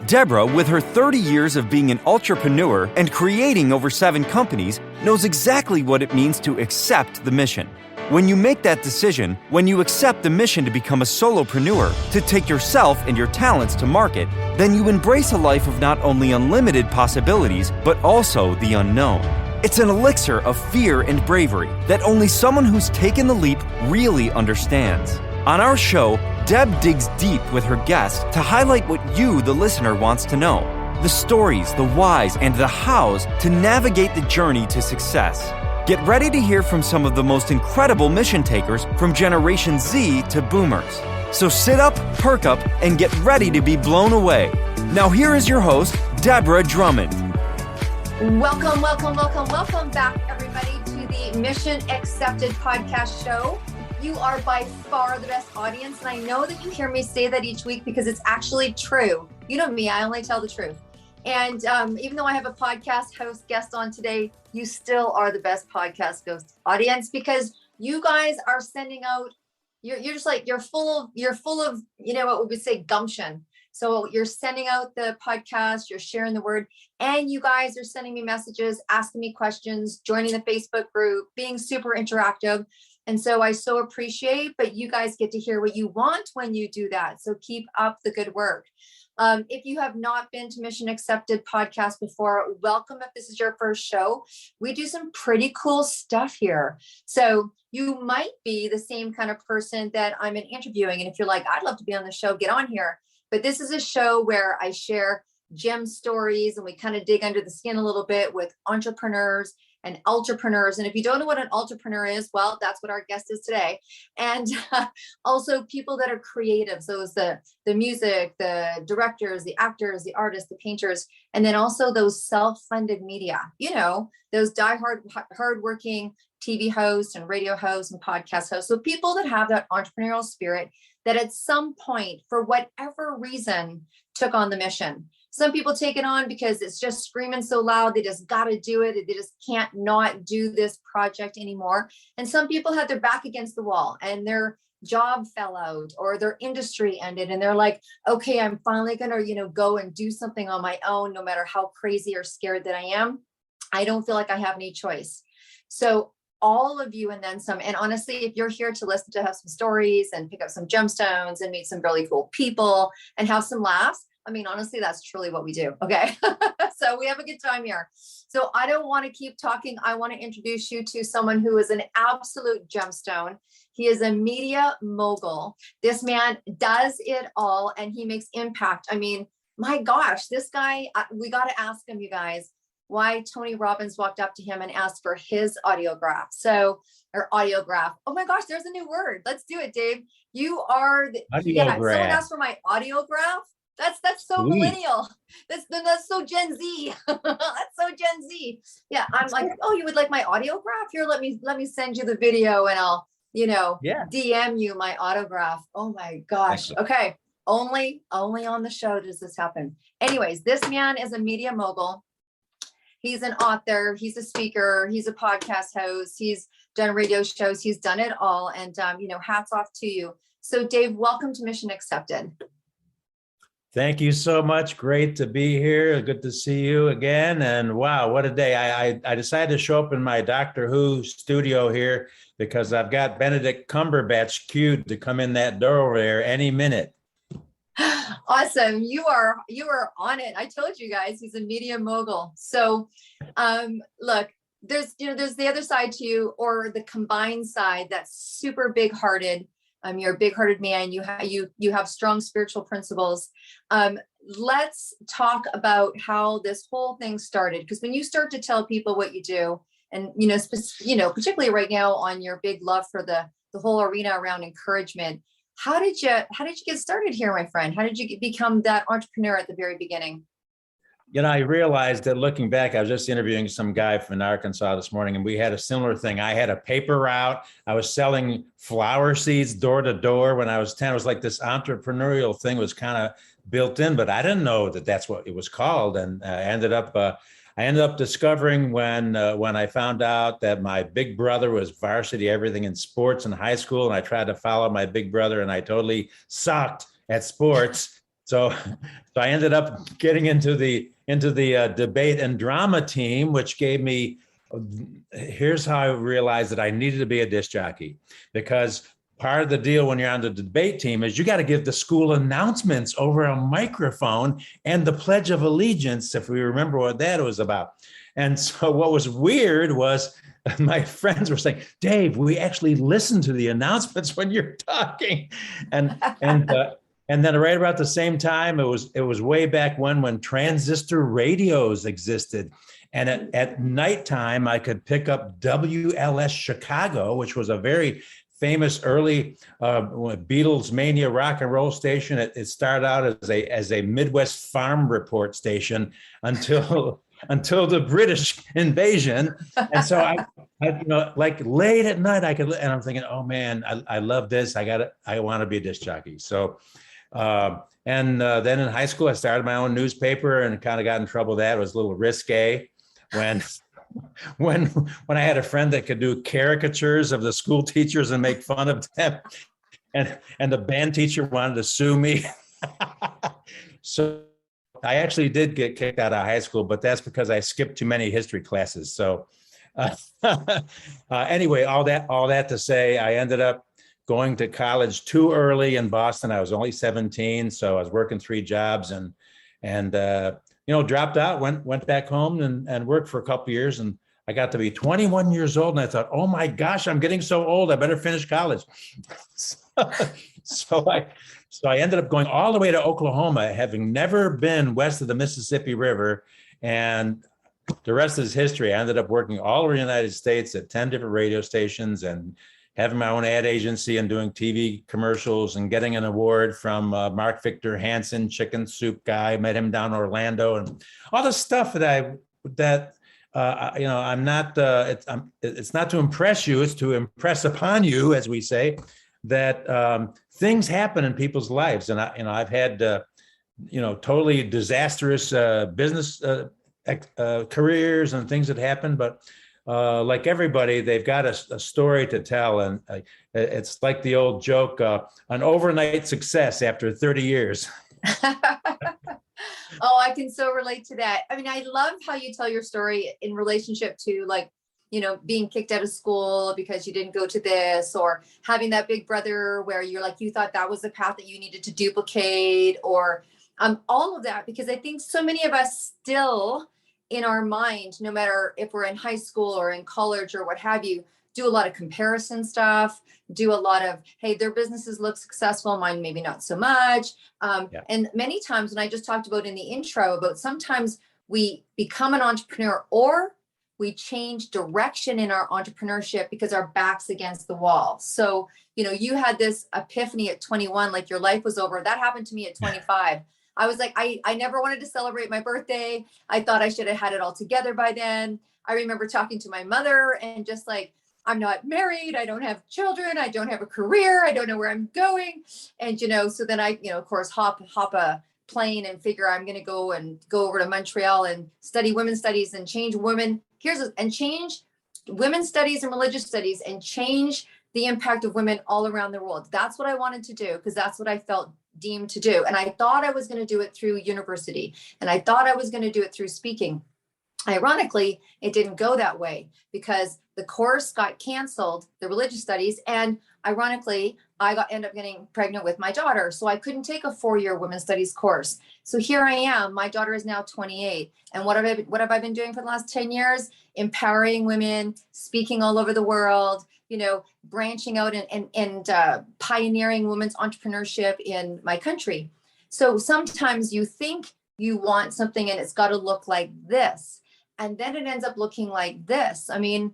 Deborah, with her 30 years of being an entrepreneur and creating over 7 companies, knows exactly what it means to accept the mission. When you make that decision, when you accept the mission to become a solopreneur, to take yourself and your talents to market, then you embrace a life of not only unlimited possibilities, but also the unknown. It's an elixir of fear and bravery that only someone who's taken the leap really understands. On our show, Deb digs deep with her guests to highlight what you, the listener, wants to know. The stories, the whys, and the hows to navigate the journey to success. Get ready to hear from some of the most incredible mission takers from Generation Z to Boomers. So sit up, perk up, and get ready to be blown away. Now here is your host, Deborah Drummond. Welcome back, everybody, to the Mission Accepted podcast show. You are by far the best audience, and I know that you hear me say that each week because it's actually true. You know me, I only tell the truth. And even though I have a podcast host guest on today, you still are the best podcast host audience because you guys are sending out, you're just like, you're full of, you know, what we would say, gumption. So you're sending out the podcast, you're sharing the word, and you guys are sending me messages, asking me questions, joining the Facebook group, being super interactive. And so I so appreciate, but you guys get to hear what you want when you do that. So keep up the good work. If you have not been to Mission Accepted podcast before, welcome. If this is your first show, we do some pretty cool stuff here. So you might be the same kind of person that I'm interviewing. And if you're like, I'd love to be on the show, get on here. But this is a show where I share gem stories and we kind of dig under the skin a little bit with entrepreneurs and entrepreneurs. And if you don't know what an entrepreneur is, well, that's what our guest is today. And also people that are creative. So it's the music, the directors, the actors, the artists, the painters, and then also those self-funded media, you know, those hardworking TV hosts and radio hosts and podcast hosts. So people that have that entrepreneurial spirit that at some point, for whatever reason, took on the mission. Some people take it on because it's just screaming so loud. They just got to do it. They just can't not do this project anymore. And some people had their back against the wall and their job fell out or their industry ended. And they're like, okay, I'm finally going to, go and do something on my own, no matter how crazy or scared that I am. I don't feel like I have any choice. So all of you and then some. And honestly, if you're here to listen to have some stories and pick up some gemstones and meet some really cool people and have some laughs, I mean, honestly, that's truly what we do. Okay. So we have a good time here. So I don't want to keep talking. I want to introduce you to someone who is an absolute gemstone. He is a media mogul. This man does it all and he makes impact. I mean, my gosh, this guy, we got to ask him, you guys, why Tony Robbins walked up to him and asked for his audiograph. Or audiograph. Oh my gosh, there's a new word. Let's do it, Dave. You are someone asked for my audiograph. That's so millennial. That's so Gen Z. That's so Gen Z. Yeah. I'm like, oh, you would like my audiograph? Here, let me send you the video and I'll, DM you my autograph. Oh my gosh. Okay. Only on the show does this happen. Anyways, this man is a media mogul. He's an author. He's a speaker. He's a podcast host. He's done radio shows. He's done it all. And, hats off to you. So Dave, welcome to Mission Accepted. Thank you so much. Great to be here. Good to see you again. And wow, what a day. I decided to show up in my Doctor Who studio here because I've got Benedict Cumberbatch queued to come in that door over there any minute. Awesome. You are on it. I told you guys, he's a media mogul. So look, there's the other side to you, or the combined side that's super big hearted. You're a big-hearted man. You have strong spiritual principles. Let's talk about how this whole thing started. Because when you start to tell people what you do, and particularly right now on your big love for the whole arena around encouragement, how did you get started here, my friend? How did you become that entrepreneur at the very beginning? I realized that looking back, I was just interviewing some guy from Arkansas this morning, and we had a similar thing. I had a paper route. I was selling flower seeds door to door when I was 10. It was like this entrepreneurial thing was kind of built in, but I didn't know that that's what it was called. And I ended up discovering when I found out that my big brother was varsity everything in sports in high school, and I tried to follow my big brother, and I totally sucked at sports. So I ended up getting into the debate and drama team, which gave me, here's how I realized that I needed to be a disc jockey, because part of the deal when you're on the debate team is you got to give the school announcements over a microphone and the Pledge of Allegiance, if we remember what that was about. And so what was weird was my friends were saying, Dave, we actually listen to the announcements when you're talking. And then right about the same time, it was way back when transistor radios existed. And at nighttime, I could pick up WLS Chicago, which was a very famous early Beatles mania rock and roll station. It started out as a Midwest farm report station until the British invasion. And so I like late at night, and I'm thinking, oh man, I love this. I want to be a disc jockey. So. Then in high school, I started my own newspaper and kind of got in trouble with that. It was a little risque when I had a friend that could do caricatures of the school teachers and make fun of them. And the band teacher wanted to sue me. So I actually did get kicked out of high school, but that's because I skipped too many history classes. So anyway, all that to say, I ended up going to college too early in Boston. I was only 17, so I was working 3 jobs and dropped out, went back home and worked for a couple of years. And I got to be 21 years old, and I thought, oh my gosh, I'm getting so old. I better finish college. So I ended up going all the way to Oklahoma, having never been west of the Mississippi River, and the rest is history. I ended up working all over the United States at 10 different radio stations and having my own ad agency and doing TV commercials and getting an award from Mark Victor Hansen, chicken soup guy. Met him down in Orlando, and all the stuff I'm not. It's not to impress you; it's to impress upon you, as we say, that things happen in people's lives. And I've had totally disastrous business careers and things that happen, but. Like everybody, they've got a story to tell. And it's like the old joke, an overnight success after 30 years. Oh, I can so relate to that. I mean, I love how you tell your story in relationship to being kicked out of school because you didn't go to this, or having that big brother where you thought that was the path that you needed to duplicate, or all of that, because I think so many of us still in our mind, no matter if we're in high school or in college or what have you, do a lot of comparison stuff, do a lot of, hey, their businesses look successful, mine maybe not so much. And many times, when I just talked about in the intro, about sometimes we become an entrepreneur or we change direction in our entrepreneurship because our back's against the wall. So, you had this epiphany at 21, like your life was over. That happened to me at 25. I was like, I never wanted to celebrate my birthday. I thought I should have had it all together by then. I remember talking to my mother and just like, I'm not married. I don't have children. I don't have a career. I don't know where I'm going. And, so then I, of course, hop a plane and figure I'm going to go over to Montreal and study women's studies and change change women's studies and religious studies and change the impact of women all around the world. That's what I wanted to do, because that's what I felt deemed to do. And I thought I was going to do it through university, and I thought I was going to do it through speaking. Ironically, it didn't go that way because the course got canceled, the religious studies. And ironically, I ended up getting pregnant with my daughter. So I couldn't take a 4-year women's studies course. So here I am. My daughter is now 28. And what have I been doing for the last 10 years? Empowering women, speaking all over the world, branching out and pioneering women's entrepreneurship in my country. So sometimes you think you want something and it's got to look like this. And then it ends up looking like this. I mean,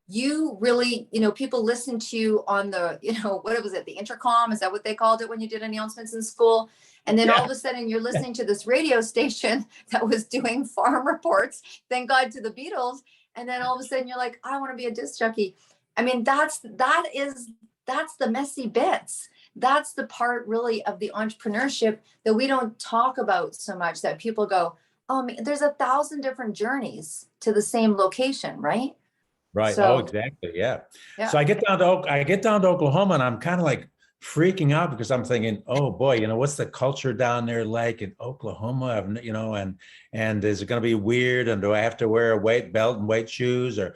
you really, people listen to you on the, what was it? The intercom? Is that what they called it when you did announcements in school? And then all of a sudden you're listening to this radio station that was doing farm reports, thank God to the Beatles. And then all of a sudden you're like, I want to be a disc jockey. I mean, that's the messy bits. That's the part really of the entrepreneurship that we don't talk about so much, that people go, oh, there's 1,000 different journeys to the same location, right? Right. So, exactly. Yeah. So I get down to Oklahoma, and I'm kind of like freaking out because I'm thinking, oh boy, what's the culture down there like in Oklahoma? And is it going to be weird? And do I have to wear a weight belt and weight shoes or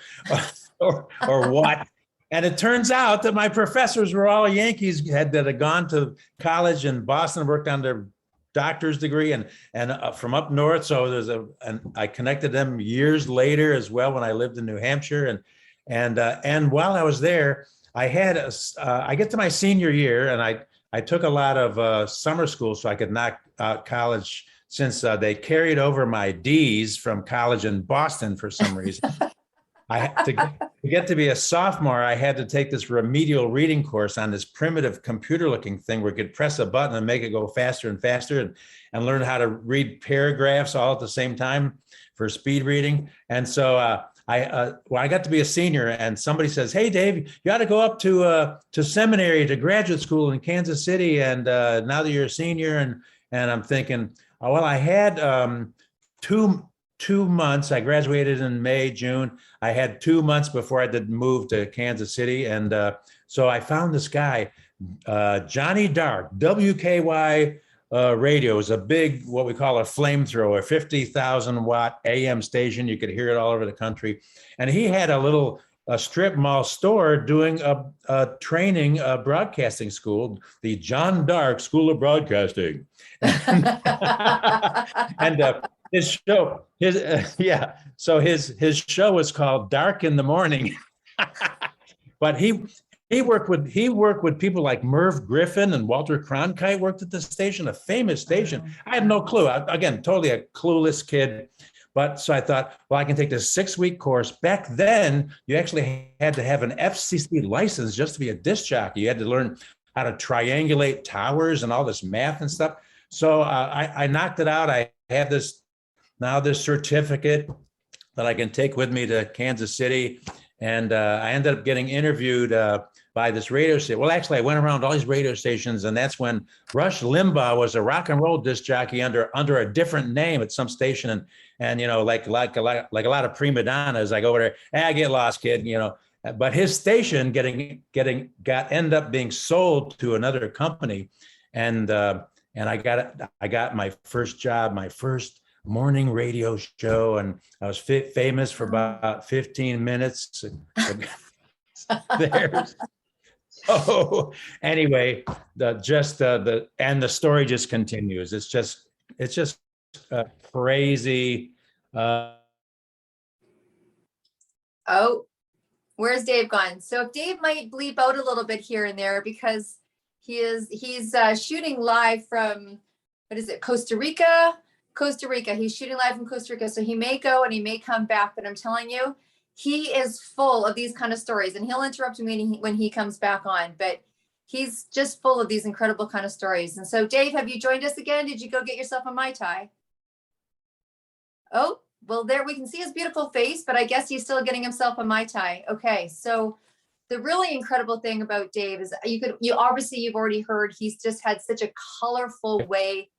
what? And it turns out that my professors were all Yankees that had gone to college in Boston, worked on their doctor's degree and from up north. So and I connected them years later as well when I lived in New Hampshire. And while I was there, I get to my senior year and I took a lot of summer school so I could knock out college since they carried over my D's from college in Boston for some reason. To get to be a sophomore, I had to take this remedial reading course on this primitive computer-looking thing where you could press a button and make it go faster and faster and learn how to read paragraphs all at the same time for speed reading. And so I got to be a senior and somebody says, hey, Dave, you ought to go up to seminary, to graduate school in Kansas City. And now that you're a senior, and I'm thinking, oh, well, I had 2 months. I graduated in May, June. I had 2 months before I did move to Kansas City. And so I found this guy, Johnny Dark, WKY radio is a big, what we call a flamethrower, 50,000 watt AM station. You could hear it all over the country. And he had a strip mall store doing a training, broadcasting school, the John Dark School of Broadcasting. And his show, so his show was called Dark in the Morning. But he worked with people like Merv Griffin and Walter Cronkite worked at the station, a famous station. I had no clue. Again, totally a clueless kid. But so I thought, well, I can take this 6-week course. Back then, you actually had to have an FCC license just to be a disc jockey. You had to learn how to triangulate towers and all this math and stuff. So I knocked it out. I have this certificate that I can take with me to Kansas City. And I ended up getting interviewed by this radio station. Well, actually, I went around all these radio stations, and that's when Rush Limbaugh was a rock and roll disc jockey under a different name at some station. And like a lot of prima donnas, I go over there, get lost, kid, But his station ended up being sold to another company, and I got my first job, my first morning radio show, and I was famous for about 15 minutes there. So anyway, the story just continues. It's just crazy. Oh, where's Dave gone? So if Dave might bleep out a little bit here and there because he's shooting live from, what is it, Costa Rica. He's shooting live from Costa Rica. So he may go and he may come back, but I'm telling you, he is full of these kind of stories, and he'll interrupt me when he comes back on, but he's just full of these incredible kind of stories. And so Dave, have you joined us again? Did you go get yourself a Mai Tai? Oh, well, there we can see his beautiful face, but I guess he's still getting himself a Mai Tai. Okay. So the really incredible thing about Dave is you've already heard, he's just had such a colorful way.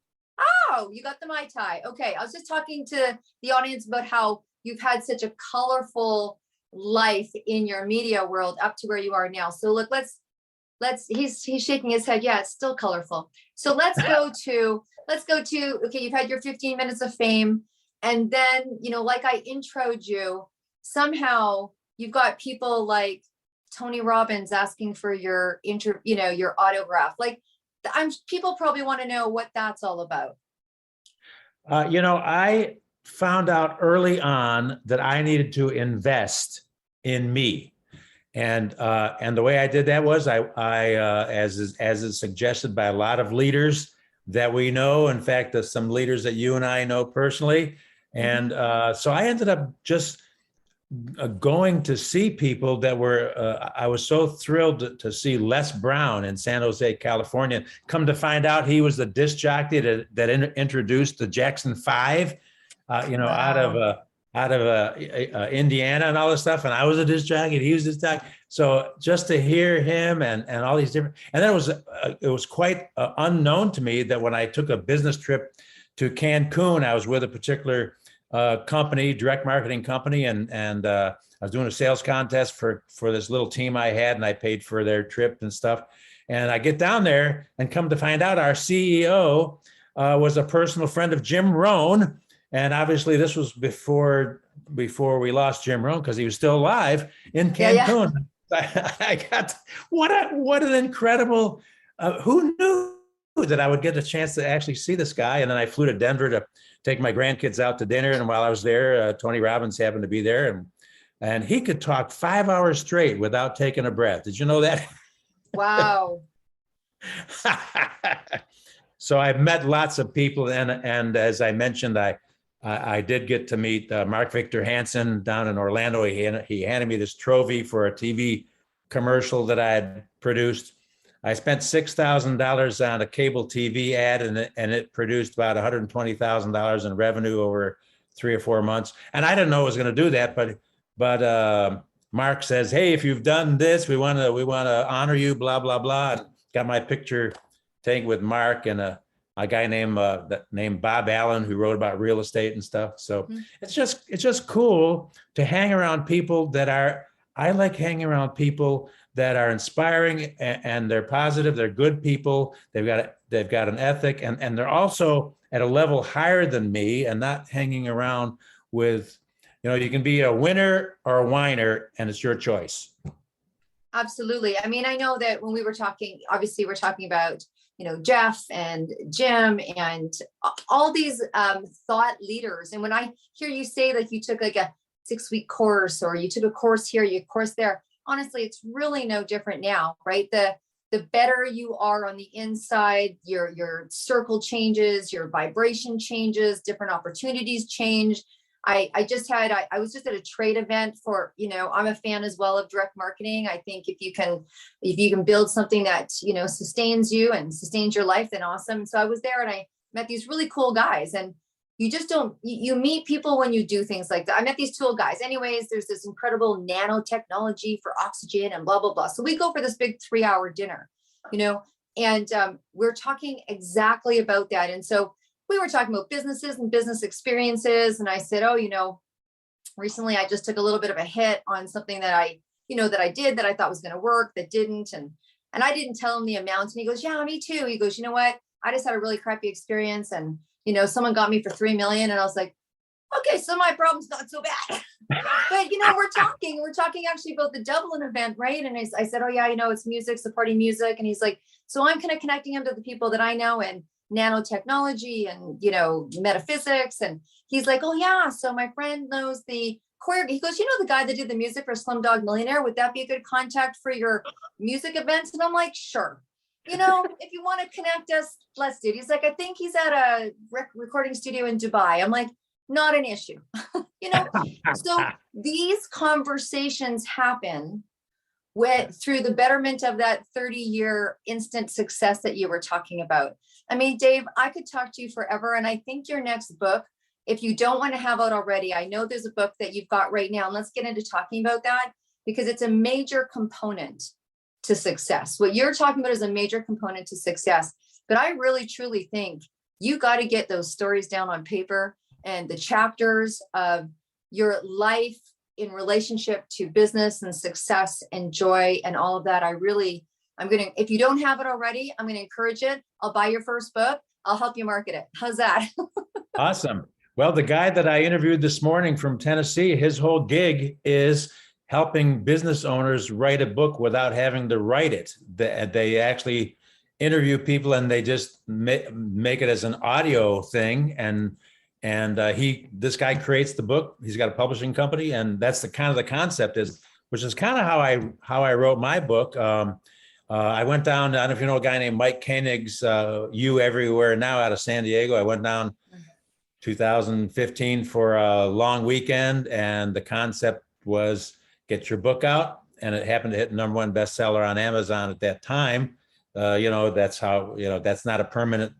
Oh, you got the Mai Tai. Okay. I was just talking to the audience about how you've had such a colorful life in your media world up to where you are now. So look, he's shaking his head. Yeah, it's still colorful. So let's go to, okay, you've had your 15 minutes of fame. And then, like I introed you, somehow you've got people like Tony Robbins asking for your autograph. Like people probably want to know what that's all about. I found out early on that I needed to invest in me. And the way I did that was as is suggested by a lot of leaders that we know, in fact, there's some leaders that you and I know personally. And so I ended up just going to see people that were, I was so thrilled to see Les Brown in San Jose, California. Come to find out he was the disc jockey that introduced the Jackson 5, wow. out of Indiana and all this stuff. And I was a disc jockey, and he was this jockey. So just to hear him and all these different, and then it was quite unknown to me that when I took a business trip to Cancun, I was with a particular company, direct marketing company, and I was doing a sales contest for this little team I had, and I paid for their trip and stuff. And I get down there and come to find out our CEO was a personal friend of Jim Rohn. And obviously this was before we lost Jim Rohn, because he was still alive in Cancun. I got what an incredible, who knew that I would get a chance to actually see this guy. And then I flew to Denver to take my grandkids out to dinner. And while I was there, Tony Robbins happened to be there, and he could talk 5 hours straight without taking a breath. Did you know that? Wow. So I've met lots of people, and as I mentioned, I did get to meet Mark Victor Hansen down in Orlando. He handed me this trophy for a TV commercial that I had produced. I spent $6,000 on a cable TV ad, and it produced about $120,000 in revenue over 3 or 4 months. And I didn't know it was going to do that, but Mark says, "Hey, if you've done this, we want to honor you." Blah blah blah. And got my picture taken with Mark and a guy named Bob Allen, who wrote about real estate and stuff. So it's just cool to hang around people I like hanging around people that are inspiring, and they're positive. They're good people. They've got an ethic, and they're also at a level higher than me, and not hanging around with, you can be a winner or a whiner, and it's your choice. Absolutely. I mean, I know that when we were talking, obviously we're talking about, Jeff and Jim and all these thought leaders. And when I hear you say that you took like a 6-week course, or you took a course here, you course there, honestly, it's really no different now, right? The better you are on the inside, your circle changes, your vibration changes, different opportunities change. I was just at a trade event for, I'm a fan as well of direct marketing. I think if you can build something that, sustains you and sustains your life, then awesome. So I was there and I met these really cool guys, and you meet people when you do things like that. I met these cool guys. Anyways, there's this incredible nanotechnology for oxygen and blah, blah, blah. So we go for this big 3-hour dinner, and we're talking exactly about that. And so we were talking about businesses and business experiences. And I said, recently I just took a little bit of a hit on something that I did that I thought was going to work, that didn't. And I didn't tell him the amount. And he goes, "Yeah, me too." He goes, "You know what? I just had a really crappy experience. And, someone got me for 3 million. And I was like, okay, so my problem's not so bad." But, we're talking actually about the Dublin event, right? And I said, "Oh yeah, it's music, supporting music." And he's like, "So I'm kind of connecting him to the people that I know and nanotechnology and, metaphysics." And he's like, "Oh yeah, so my friend knows the choreographer." He goes, "The guy that did the music for Slumdog Millionaire, would that be a good contact for your music events?" And I'm like, "Sure. If you want to connect us, let's do it." He's like, "I think he's at a recording studio in Dubai." I'm like, "Not an issue." So these conversations happen through the betterment of that 30-year instant success that you were talking about. I mean, Dave, I could talk to you forever. And I think your next book, if you don't want to have it already, I know there's a book that you've got right now. And let's get into talking about that, because it's a major component to success. What you're talking about is a major component to success. But I really, truly think you got to get those stories down on paper, and the chapters of your life in relationship to business and success and joy and all of that. If you don't have it already, I'm going to encourage it. I'll buy your first book. I'll help you market it. How's that? Awesome. Well, the guy that I interviewed this morning from Tennessee, his whole gig is helping business owners write a book without having to write it. They actually interview people, and they just make it as an audio thing. And this guy creates the book. He's got a publishing company, and that's the concept which is kind of how I wrote my book. I went down, I don't know if you know a guy named Mike Koenig's You Everywhere Now out of San Diego. I went down 2015 for a long weekend, and the concept was get your book out. And it happened to hit #1 bestseller on Amazon at that time. That's how, that's not a permanent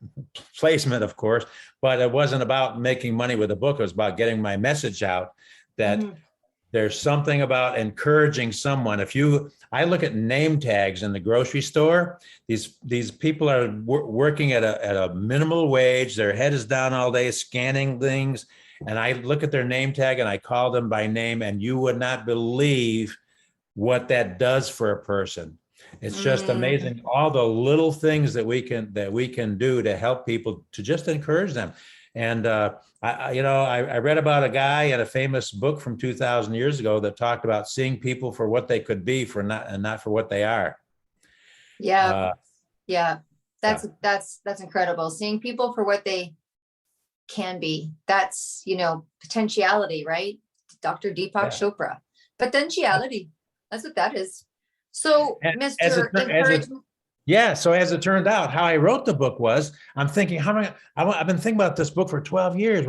placement, of course, but it wasn't about making money with a book. It was about getting my message out that there's something about encouraging someone. I look at name tags in the grocery store. These people are working at a minimal wage. Their head is down all day scanning things. And I look at their name tag and I call them by name, and you would not believe what that does for a person. It's just amazing all the little things that we can do to help people, to just encourage them. And I read about a guy in a famous book from 2,000 years ago that talked about seeing people for what they could be, and not for what they are. Yeah. That's incredible. Seeing people for what they can be. That's, potentiality, right? Dr. Deepak Chopra. Potentiality. That's what that is. So, Mr. Encouragement. So as it turned out, how I wrote the book was, I'm thinking, I've been thinking about this book for 12 years.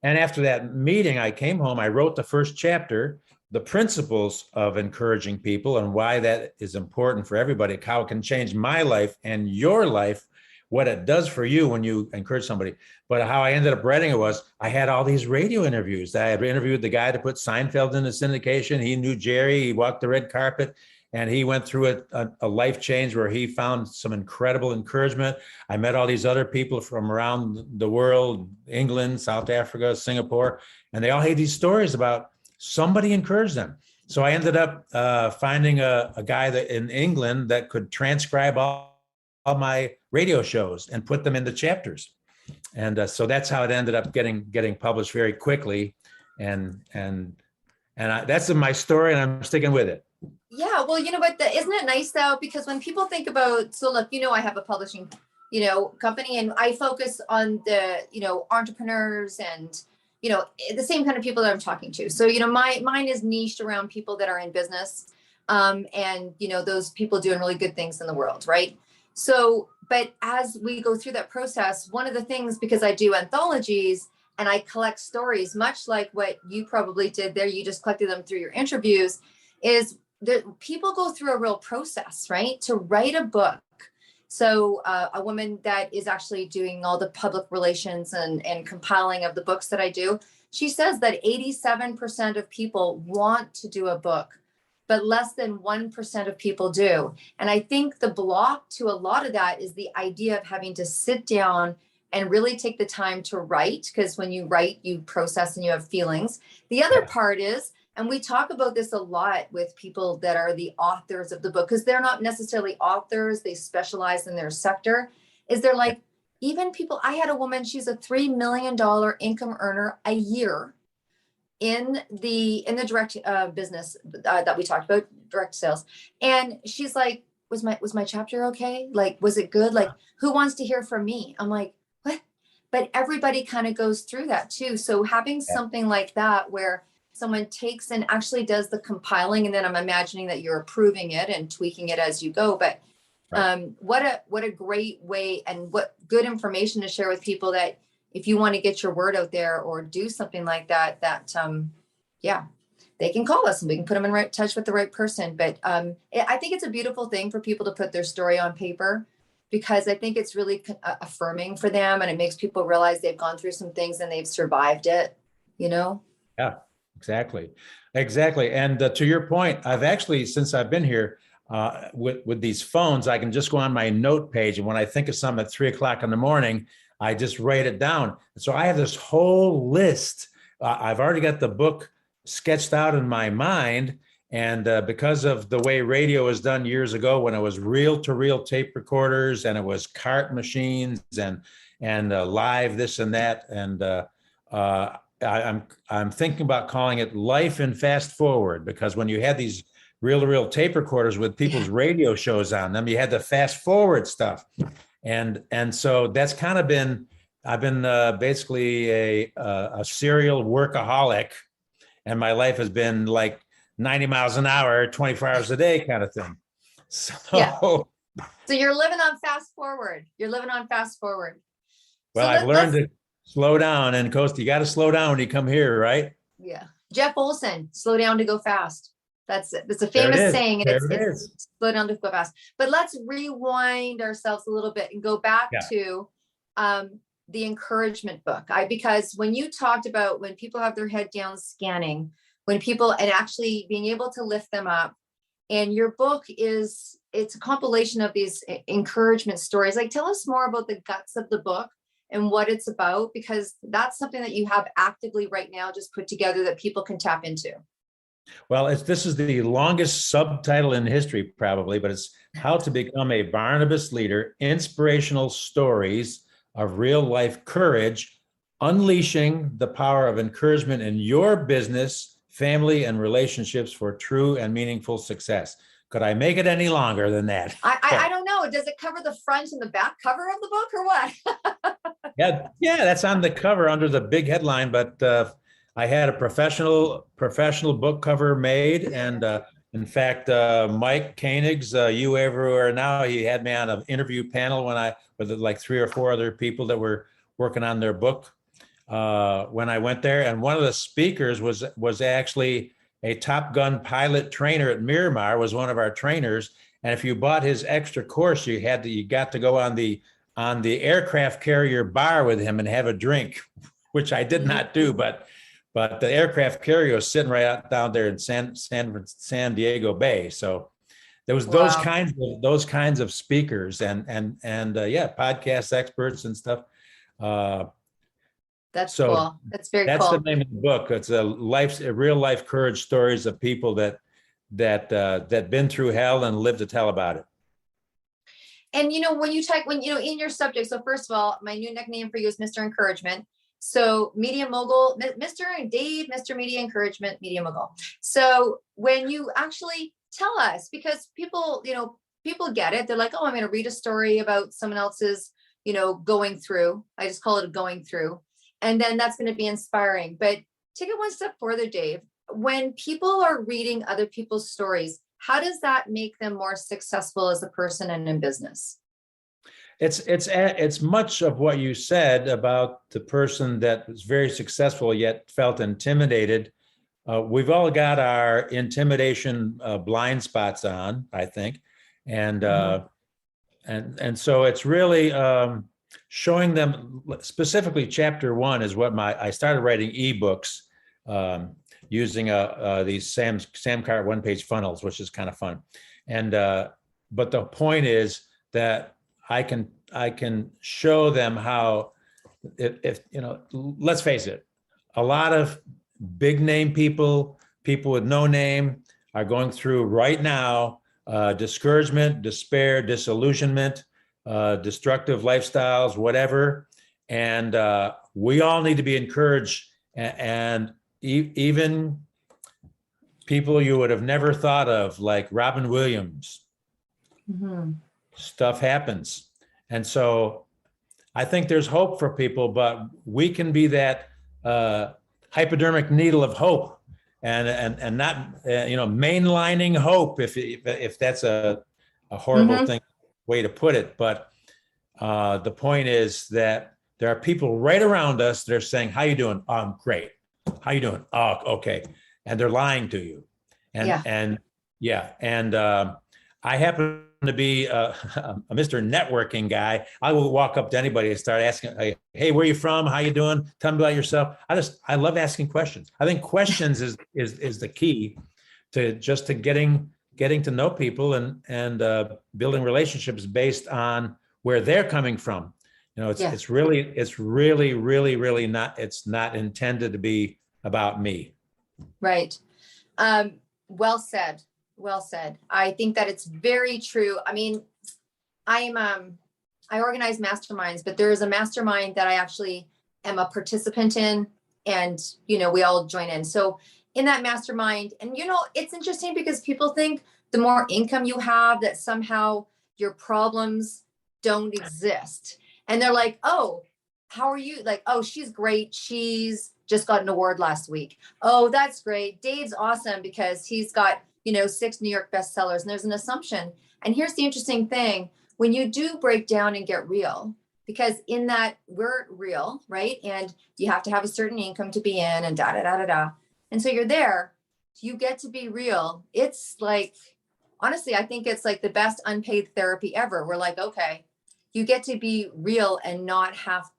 And after that meeting, I came home, I wrote the first chapter, the principles of encouraging people and why that is important for everybody, how it can change my life and your life, what it does for you when you encourage somebody. But how I ended up writing it was, I had all these radio interviews. I had interviewed the guy that put Seinfeld in the syndication. He knew Jerry, he walked the red carpet. And he went through a life change where he found some incredible encouragement. I met all these other people from around the world, England, South Africa, Singapore, and they all had these stories about somebody encouraged them. So I ended up finding a guy that in England that could transcribe all my radio shows and put them into chapters. And so that's how it ended up getting published very quickly. And that's my story, and I'm sticking with it. Yeah, well, but isn't it nice though? Because when people think about, so look, I have a publishing, company, and I focus on the, entrepreneurs and, the same kind of people that I'm talking to. So, mine is niched around people that are in business, and, those people doing really good things in the world, right? So, but as we go through that process, one of the things, because I do anthologies and I collect stories, much like what you probably did there, you just collected them through your interviews, is people go through a real process, right? To write a book. So a woman that is actually doing all the public relations and compiling of the books that I do, she says that 87% of people want to do a book, but less than 1% of people do. And I think the block to a lot of that is the idea of having to sit down and really take the time to write, because when you write, you process and you have feelings. The other part is, and we talk about this a lot with people that are the authors of the book, because they're not necessarily authors, they specialize in their sector, is they're like, even people, I had a woman, she's a $3 million income earner a year in the direct business that we talked about, direct sales. And she's like, was my chapter okay? Like, was it good? Like, who wants to hear from me? I'm like, what? But everybody kind of goes through that too. So having something like that where someone takes and actually does the compiling, and then I'm imagining that you're approving it and tweaking it as you go. But what a great way, and what good information to share with people, that if you want to get your word out there or do something like that, they can call us and we can put them in touch with the right person. But I think it's a beautiful thing for people to put their story on paper, because I think it's really affirming for them, and it makes people realize they've gone through some things and they've survived it, Yeah. Exactly. And to your point, I've actually, since I've been here with these phones, I can just go on my note page. And when I think of something at 3:00 in the morning, I just write it down. So I have this whole list. I've already got the book sketched out in my mind. And because of the way radio was done years ago, when it was reel-to-reel tape recorders and it was cart machines and live this and that, and I'm thinking about calling it Life in Fast Forward, because when you had these reel-to-reel tape recorders with people's radio shows on them, you had the fast forward stuff, and so that's kind of been, I've been basically a serial workaholic, and my life has been like 90 miles an hour, 24 hours a day kind of thing. So you're living on fast forward. Well, I've learned to slow down, and Costa, you got to slow down when you come here, right? Yeah. Jeff Olson, slow down to go fast. That's it. It's a famous saying, and it's slow down to go fast. But let's rewind ourselves a little bit and go back to the encouragement book. Because when you talked about when people have their head down scanning, when people, and actually being able to lift them up, and your book it's a compilation of these encouragement stories. Like, tell us more about the guts of the book and what it's about, because that's something that you have actively right now just put together that people can tap into. Well, this is the longest subtitle in history, probably, but it's How to Become a Barnabas Leader, Inspirational Stories of Real Life Courage, Unleashing the Power of Encouragement in Your Business, Family, and Relationships for True and Meaningful Success. Could I make it any longer than that? I don't know. Does it cover the front and the back cover of the book or what? Yeah, that's on the cover under the big headline, but I had a professional book cover made, and in fact, Mike Koenig's You Everywhere Now, he had me on an interview panel with like 3 or 4 other people that were working on their book when I went there, and one of the speakers was actually a Top Gun pilot trainer at Miramar, was one of our trainers, and if you bought his extra course, you got to go on the aircraft carrier bar with him and have a drink, which I did not do, but the aircraft carrier was sitting right out down there in San Diego Bay. So there was those kinds of speakers and yeah, podcast experts and stuff. That's cool. That's very cool. That's the name of the book. It's a real life courage stories of people that been through hell and lived to tell about it. And when in your subject, so first of all, my new nickname for you is Mr. Encouragement. So Media Mogul, Mr. Dave, Mr. Media Encouragement, Media Mogul. So when you actually tell us, because people get it, they're like, oh, I'm going to read a story about someone else's, going through. I just call it a going through. And then that's going to be inspiring. But take it one step further, Dave. When people are reading other people's stories, how does that make them more successful as a person and in business? It's much of what you said about the person that was very successful yet felt intimidated. We've all got our intimidation blind spots on, I think, and so it's really showing them. Specifically, chapter 1 is what I started writing ebooks using these Sam Cart one-page funnels, which is kind of fun, and but the point is that I can show them how, if let's face it, a lot of big name people with no name are going through right now discouragement, despair, disillusionment, destructive lifestyles, whatever, and we all need to be encouraged, and even people you would have never thought of, like Robin Williams. Mm-hmm. Stuff happens. And so I think there's hope for people, but we can be that hypodermic needle of hope and not, mainlining hope, if that's a horrible thing, way to put it. But the point is that there are people right around us that are saying, how you doing? Oh, I'm great. How you doing? Oh, okay. And they're lying to you. And I happen to be a Mr. Networking guy. I will walk up to anybody and start asking, hey, where are you from? How you doing? Tell me about yourself. I love asking questions. I think questions is the key to getting to know people and building relationships based on where they're coming from. It's really not, it's not intended to be about me. Right. Well said. Well said. I think that it's very true. I mean, I organize masterminds, but there is a mastermind that I actually am a participant in, and, we all join in. So in that mastermind, and, it's interesting because people think the more income you have, that somehow your problems don't exist. And they're like, oh, how are you? Like, oh, she's great. She's just got an award last week. Oh, that's great. Dave's awesome because he's got 6 New York bestsellers. And there's an assumption. And here's the interesting thing. When you do break down and get real, because in that we're real, right? And you have to have a certain income to be in and da. And so you're there, you get to be real. It's like, honestly, I think it's like the best unpaid therapy ever. We're like, okay, you get to be real and not have,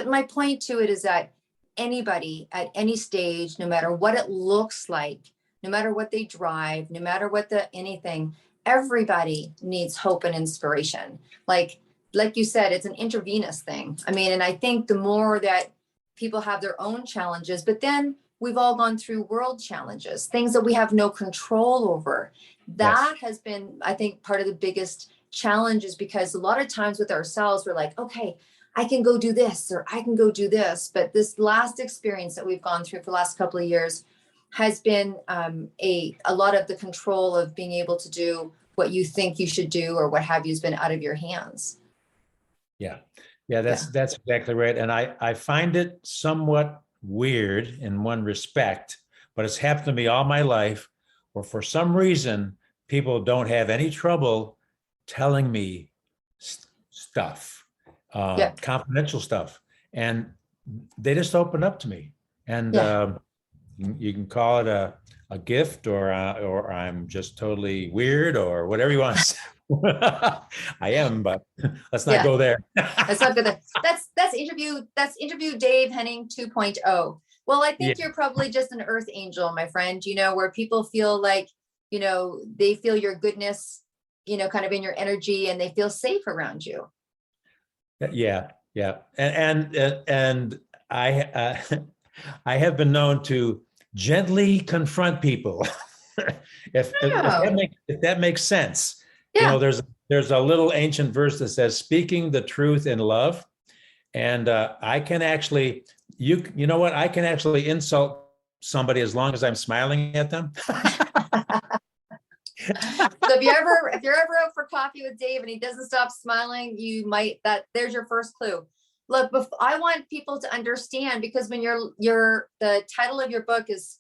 my point to it is that anybody at any stage, no matter what it looks like, no matter what they drive, no matter what anything, everybody needs hope and inspiration. Like you said, it's an intravenous thing. I mean, and I think the more that people have their own challenges, but then we've all gone through world challenges, things that we have no control over. That has been, I think, part of the biggest challenges, because a lot of times with ourselves, we're like, okay, I can go do this, or I can go do this. But this last experience that we've gone through for the last couple of years has been a lot of the control of being able to do what you think you should do or what have you has been out of your hands. Yeah. That's exactly right. And I find it somewhat weird in one respect, but it's happened to me all my life, where for some reason people don't have any trouble telling me stuff, confidential stuff, and they just open up to me. And you can call it a gift, or I'm just totally weird, or whatever you want to say. I am, but let's not go there. Let's not go there. That's interview Dave Henning 2.0. Well, I think you're probably just an earth angel, my friend, where people feel like, they feel your goodness, kind of in your energy, and they feel safe around you. Yeah. And I have been known to gently confront people. if that makes sense. Yeah. There's a little ancient verse that says, speaking the truth in love. And I can actually, I can actually insult somebody as long as I'm smiling at them. So if you're ever out for coffee with Dave and he doesn't stop smiling, there's your first clue. Look, I want people to understand, because when the title of your book is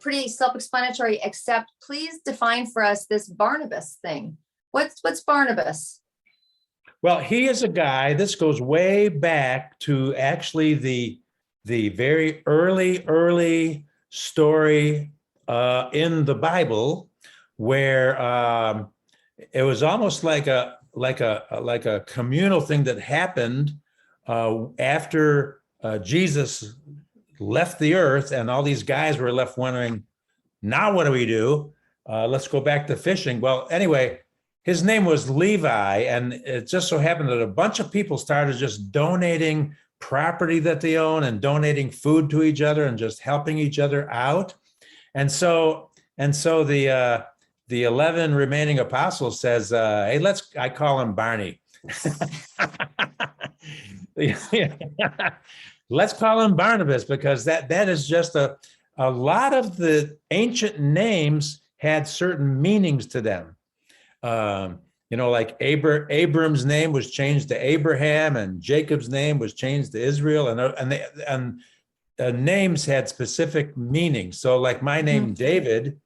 pretty self-explanatory, except please define for us this Barnabas thing. What's Barnabas? Well, he is a guy, this goes way back to actually the very early story in the Bible, where it was almost like a communal thing that happened after Jesus left the earth, and all these guys were left wondering, now what do we do? Let's go back to fishing. Well, anyway, his name was Levi, and it just so happened that a bunch of people started just donating property that they own and donating food to each other and just helping each other out. And so the 11 remaining apostles says, hey, I call him Barney. Let's call him Barnabas, because that is just a lot of the ancient names had certain meanings to them. Like Abram's name was changed to Abraham, and Jacob's name was changed to Israel, and names had specific meanings. So like my name, David,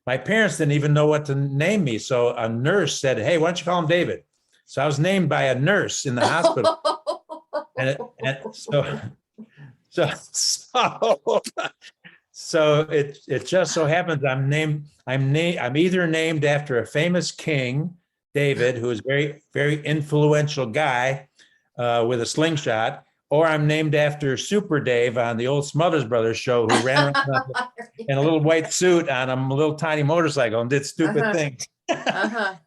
my parents didn't even know what to name me. So a nurse said, hey, why don't you call him David? So I was named by a nurse in the hospital. So it just so happens I'm either named after a famous king, David, who is a very, very influential guy with a slingshot, or I'm named after Super Dave on the old Smothers Brothers show, who ran around in a little white suit on a little tiny motorcycle and did stupid things. I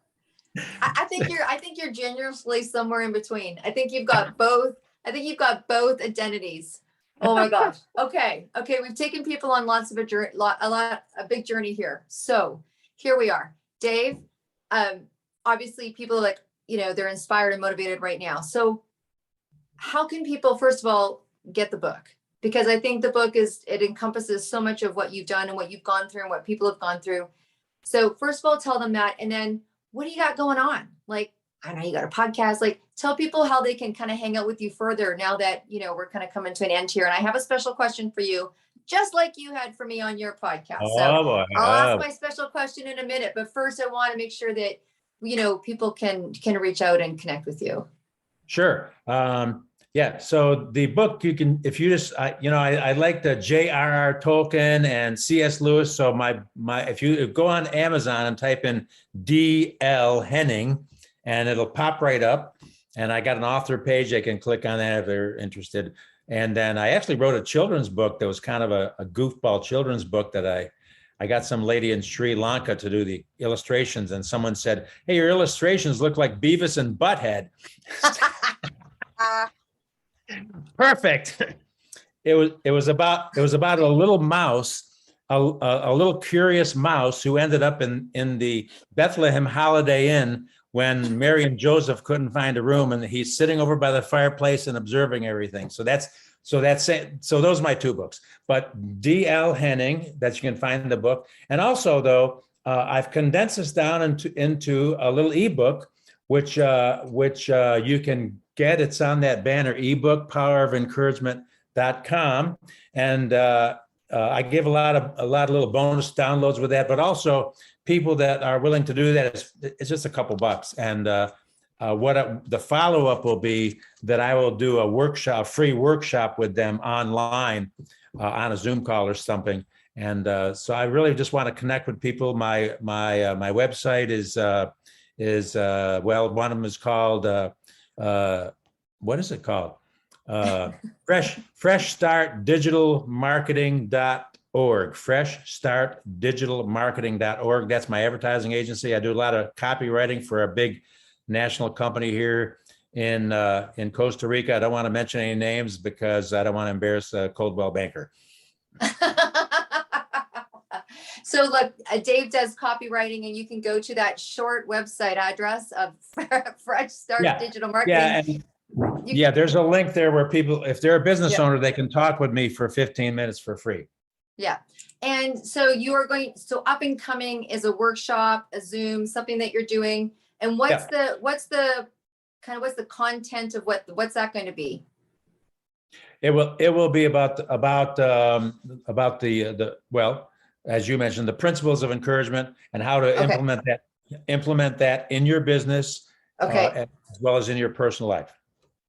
think you're generously somewhere in between. I think you've got both. I think you've got both identities. Oh my gosh. Okay. We've taken people on a big journey here. So here we are, Dave. Obviously people are like, they're inspired and motivated right now. So how can people, first of all, get the book? Because I think the book it encompasses so much of what you've done and what you've gone through and what people have gone through. So first of all, tell them that. And then what do you got going on? Like, I know you got a podcast, like tell people how they can kind of hang out with you further now that, we're kind of coming to an end here. And I have a special question for you, just like you had for me on your podcast. I'll ask my special question in a minute, but first I want to make sure that, people can reach out and connect with you. Sure. So the book, you can, if you just, I like the J.R.R. Tolkien and C.S. Lewis. So if you go on Amazon and type in D.L. Henning, and it'll pop right up. And I got an author page. They can click on that if they're interested. And then I actually wrote a children's book that was kind of a goofball children's book that I got some lady in Sri Lanka to do the illustrations. And someone said, hey, your illustrations look like Beavis and Butthead. Perfect. it was about a little mouse, a little curious mouse who ended up in the Bethlehem Holiday Inn when Mary and Joseph couldn't find a room, and he's sitting over by the fireplace and observing everything. So that's it. So those are my two books. But D.L. Henning, that you can find in the book, and also though I've condensed this down into a little ebook, which you can get. It's on that banner, ebook, poweroфencouragement.com, and I give a lot of little bonus downloads with that, but also people that are willing to do that, it's just a couple bucks. And the follow-up will be that I will do a free workshop with them online on a Zoom call or something. And so I really just want to connect with people. My website is well, one of them is called what is it called? freshstartdigitalmarketing.org. freshstartdigitalmarketing.org. That's my advertising agency. I do a lot of copywriting for a big national company here in Costa Rica. I don't want to mention any names because I don't want to embarrass Coldwell Banker. So look, Dave does copywriting, and you can go to that short website address of Fresh Start Digital Marketing. Yeah, there's a link there where people, if they're a business owner, they can talk with me for 15 minutes for free. Yeah. And so so up and coming is a workshop, a Zoom, something that you're doing. And what's the content of what's that going to be? It will be about the well, as you mentioned, the principles of encouragement and how to implement that in your business, as well as in your personal life.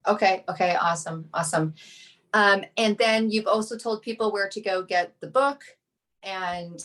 Okay. Awesome. And then you've also told people where to go get the book, and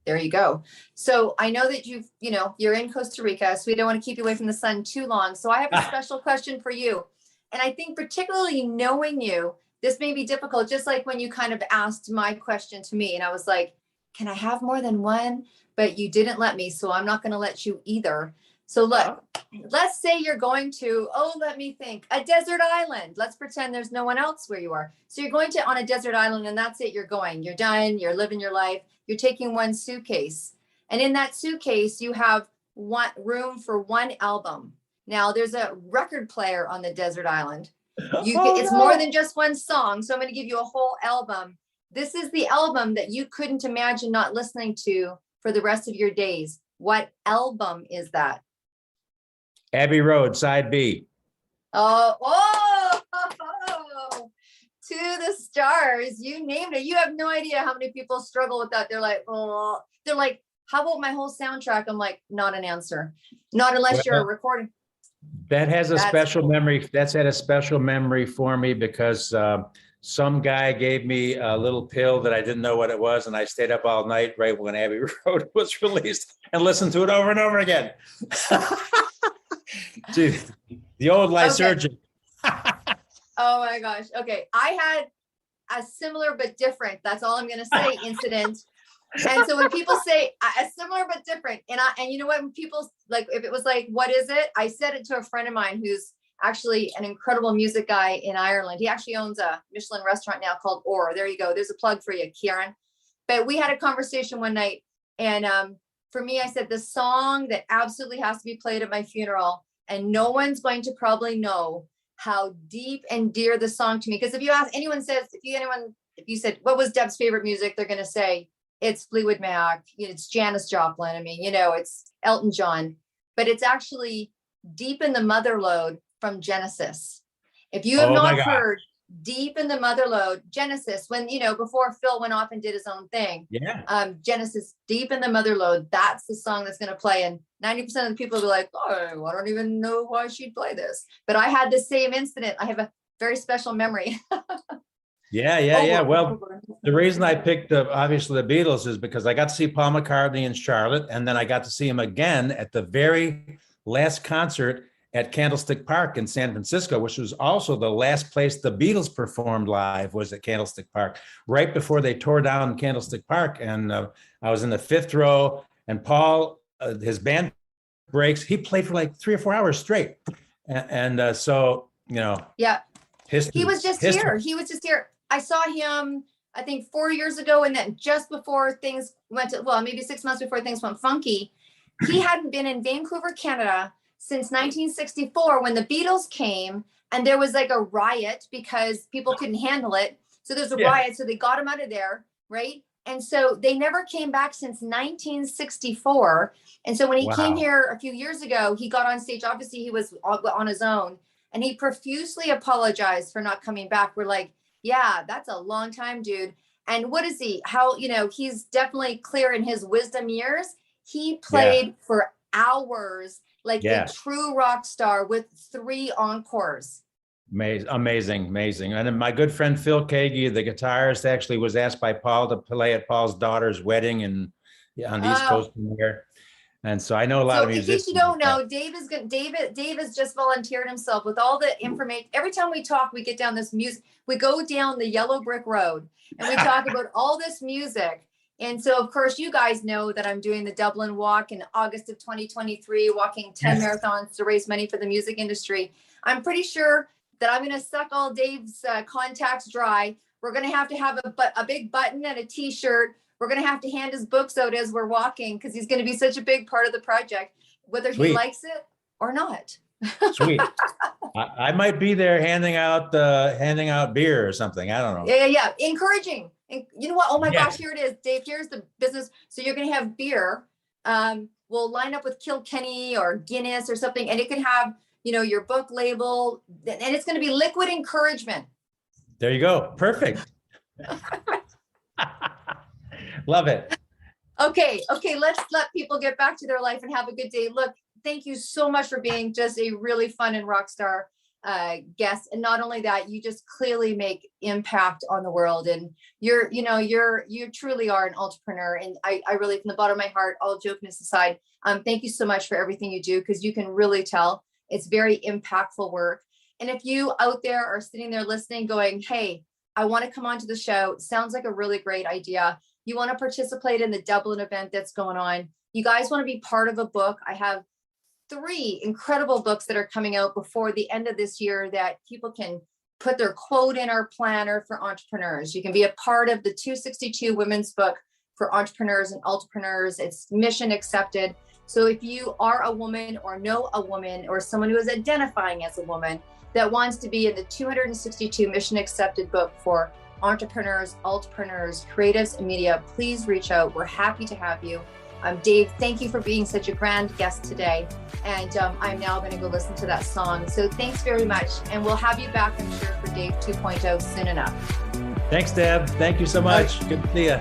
there you go. So I know that you're in Costa Rica, so we don't want to keep you away from the sun too long. So I have a special question for you. And I think particularly knowing you, this may be difficult, just like when you kind of asked my question to me, and I was like, can I have more than one? But you didn't let me, so I'm not going to let you either. So look, let's say you're going to, let me think, a desert island. Let's pretend there's no one else where you are. So you're going on a desert island, and that's it. You're going, you're done. You're living your life. You're taking one suitcase. And in that suitcase, you have room for one album. Now there's a record player on the desert island. It's more than just one song. So I'm going to give you a whole album. This is the album that you couldn't imagine not listening to for the rest of your days. What album is that? Abbey Road, side B. To the stars. You named it. You have no idea how many people struggle with that. They're like, how about my whole soundtrack? I'm like, not an answer. Not unless you're recording. That has a special memory. That's had a special memory for me because some guy gave me a little pill that I didn't know what it was, and I stayed up all night right when Abbey Road was released and listened to it over and over again. Dude, the old lysergic. Oh my gosh. Okay. I had a similar but different, that's all I'm going to say, incident. And so when people say a similar but different, and you know what, when people like, if it was like, what is it? I said it to a friend of mine who's actually an incredible music guy in Ireland. He actually owns a Michelin restaurant now called Or. There you go. There's a plug for you, Kieran. But we had a conversation one night, and for me, I said the song that absolutely has to be played at my funeral, and no one's going to probably know how deep and dear the song to me. Because if you ask anyone, if you said what was Deb's favorite music, they're going to say it's Fleetwood Mac, it's Janis Joplin. I mean, it's Elton John, but it's actually Deep in the Motherlode from Genesis. If you have not heard Deep in the Motherlode, Genesis, when, before Phil went off and did his own thing, Genesis, Deep in the Motherlode, that's the song that's going to play. And 90% of the people will be like, I don't even know why she'd play this. But I had the same incident. I have a very special memory. Yeah. Well, the reason I picked obviously the Beatles is because I got to see Paul McCartney in Charlotte, and then I got to see him again at the very last concert at Candlestick Park in San Francisco, which was also the last place the Beatles performed live, was at Candlestick Park, right before they tore down Candlestick Park. And I was in the fifth row, and Paul, his band breaks. He played for like 3 or 4 hours straight. So, history. He was just here. I saw him, I think 4 years ago. And then just before things went to, well, maybe 6 months before things went funky, he hadn't been in Vancouver, Canada since 1964 when the Beatles came and there was like a riot because people couldn't handle it. So there's a riot. So they got him out of there. Right. And so they never came back since 1964. And so when he came here a few years ago, he got on stage. Obviously, he was on his own and he profusely apologized for not coming back. We're like, yeah, that's a long time, dude. And what is he? How, he's definitely clear in his wisdom years. He played for hours like a true rock star with 3 encores. Amazing. And then my good friend Phil Kagi, the guitarist, actually was asked by Paul to play at Paul's daughter's wedding and on the East Coast here. And so I know a lot of musicians. In case you don't know, Dave has just volunteered himself with all the information. Every time we talk, we get down this music. We go down the yellow brick road and we talk about all this music. And so, of course, you guys know that I'm doing the Dublin Walk in August of 2023, walking 10 marathons to raise money for the music industry. I'm pretty sure that I'm going to suck all Dave's contacts dry. We're going to have a big button and a T-shirt. We're going to have to hand his books out as we're walking because he's going to be such a big part of the project, whether he likes it or not. Sweet. I might be there handing out beer or something. I don't know. Yeah. Encouraging. And you know what? Oh my gosh, here it is, Dave. Here's the business. So you're going to have beer. We'll line up with Kilkenny or Guinness or something, and it can have your book label, and it's going to be liquid encouragement. There you go. Perfect. Love it. Okay. Let's let people get back to their life and have a good day. Look, thank you so much for being just a really fun and rock star guest. And not only that, you just clearly make impact on the world. And you truly are an entrepreneur. And I really, from the bottom of my heart, all jokiness aside, thank you so much for everything you do, because you can really tell it's very impactful work. And if you out there are sitting there listening going, hey, I want to come onto the show. It sounds like a really great idea. You want to participate in the Dublin event that's going on. You guys want to be part of a book. I have 3 incredible books that are coming out before the end of this year that people can put their quote in our planner for entrepreneurs. You can be a part of the 262 Women's Book for entrepreneurs and entrepreneurs. It's mission accepted. So if you are a woman or know a woman or someone who is identifying as a woman that wants to be in the 262 mission accepted book for entrepreneurs, altpreneurs, creatives, and media, please reach out. We're happy to have you. Dave, thank you for being such a grand guest today. And I'm now going to go listen to that song. So thanks very much. And we'll have you back, I'm sure, for Dave 2.0 soon enough. Thanks, Deb. Thank you so much. Good to see you.